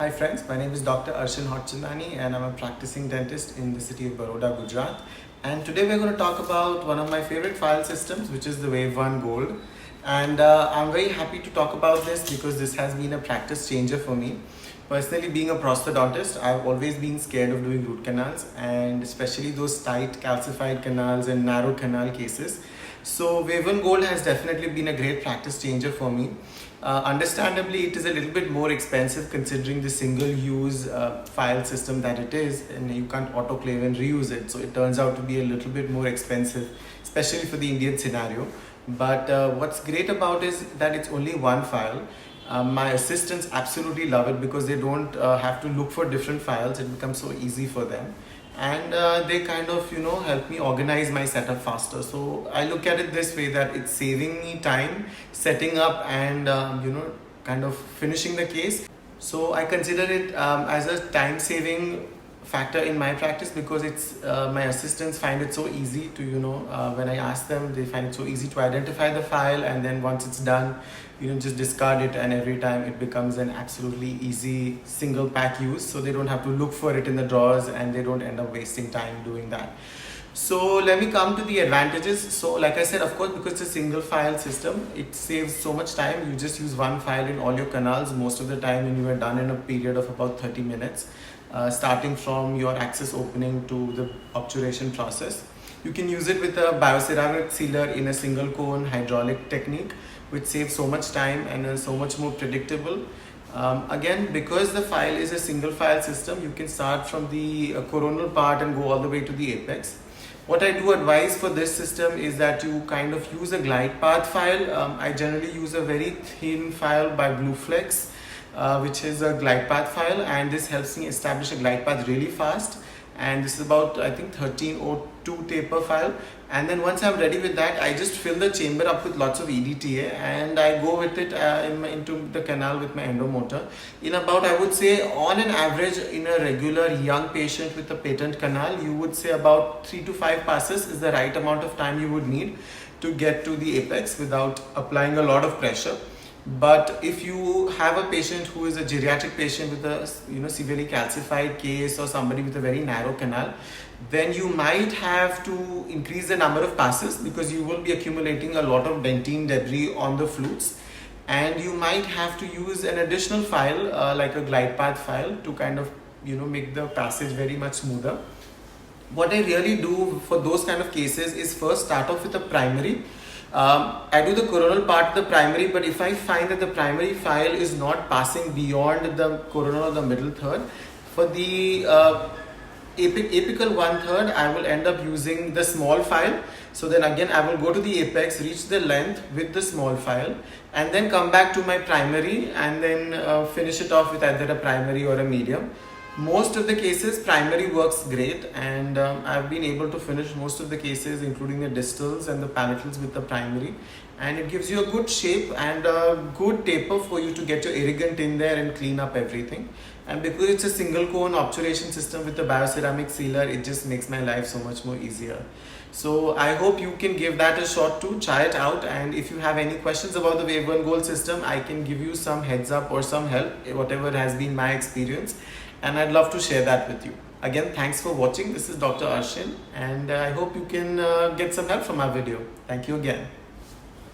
Hi friends, my name is Dr. Arshan Hotchandani and I'm a practicing dentist in the city of Baroda, Gujarat. And today we're going to talk about one of my favorite file systems, which is the Wave 1 Gold. And I'm very happy to talk about this because this has been a practice changer for me. Personally, being a prosthodontist, I've always been scared of doing root canals, and especially those tight calcified canals and narrow canal cases. So Wave 1 Gold has definitely been a great practice changer for me. Understandably, it is a little bit more expensive considering the single-use file system that it is, and you can't autoclave and reuse it. So it turns out to be a little bit more expensive, especially for the Indian scenario. But what's great about it is that it's only one file. My assistants absolutely love it because they don't have to look for different files. It becomes so easy for them. And they kind of help me organize my setup faster. So I look at it this way, that it's saving me time setting up and kind of finishing the case. So I consider it as a time saving factor in my practice because it's my assistants find it so easy to when I ask them, they find it so easy to identify the file, and then once it's done, just discard it, and every time it becomes an absolutely easy single pack use, so they don't have to look for it in the drawers and they don't end up wasting time doing that. So let me come to the advantages. So like I said, of course, because it's a single file system, it saves so much time. You just use one file in all your canals most of the time, and you are done in a period of about 30 minutes, starting from your access opening to the obturation process. You can use it with a bioceramic sealer in a single cone hydraulic technique, which saves so much time and is so much more predictable. Again, because the file is a single file system, you can start from the coronal part and go all the way to the apex. What I do advise for this system is that you kind of use a glide path file. I generally use a very thin file by Blueflex, which is a glide path file, and this helps me establish a glide path really fast. And this is about, I think, 1302 taper file. And then once I'm ready with that, I just fill the chamber up with lots of EDTA and I go with it into the canal with my endomotor. In about, I would say, on an average, in a regular young patient with a patent canal, you would say about 3 to 5 passes is the right amount of time you would need to get to the apex without applying a lot of pressure. But if you have a patient who is a geriatric patient with a severely calcified case, or somebody with a very narrow canal, then you might have to increase the number of passes because you will be accumulating a lot of dentine debris on the flutes, and you might have to use an additional file like a glide path file to kind of make the passage very much smoother. What I really do for those kind of cases is first start off with a primary. I do the coronal part of the primary, but if I find that the primary file is not passing beyond the coronal or the middle third, for the apical 1/3, I will end up using the small file. So then again, I will go to the apex, reach the length with the small file, and then come back to my primary and then finish it off with either a primary or a medium. Most of the cases, primary works great, and I've been able to finish most of the cases, including the distals and the palatals, with the primary, and it gives you a good shape and a good taper for you to get your irrigant in there and clean up everything. And because it's a single cone obturation system with the bioceramic sealer, it just makes my life so much more easier. So I hope you can give that a shot too, try it out, and if you have any questions about the Wave 1 Gold system, I can give you some heads up or some help, whatever has been my experience, and I'd love to share that with you. Again, thanks for watching. This is Dr. Arshan, and I hope you can get some help from my video. Thank you again.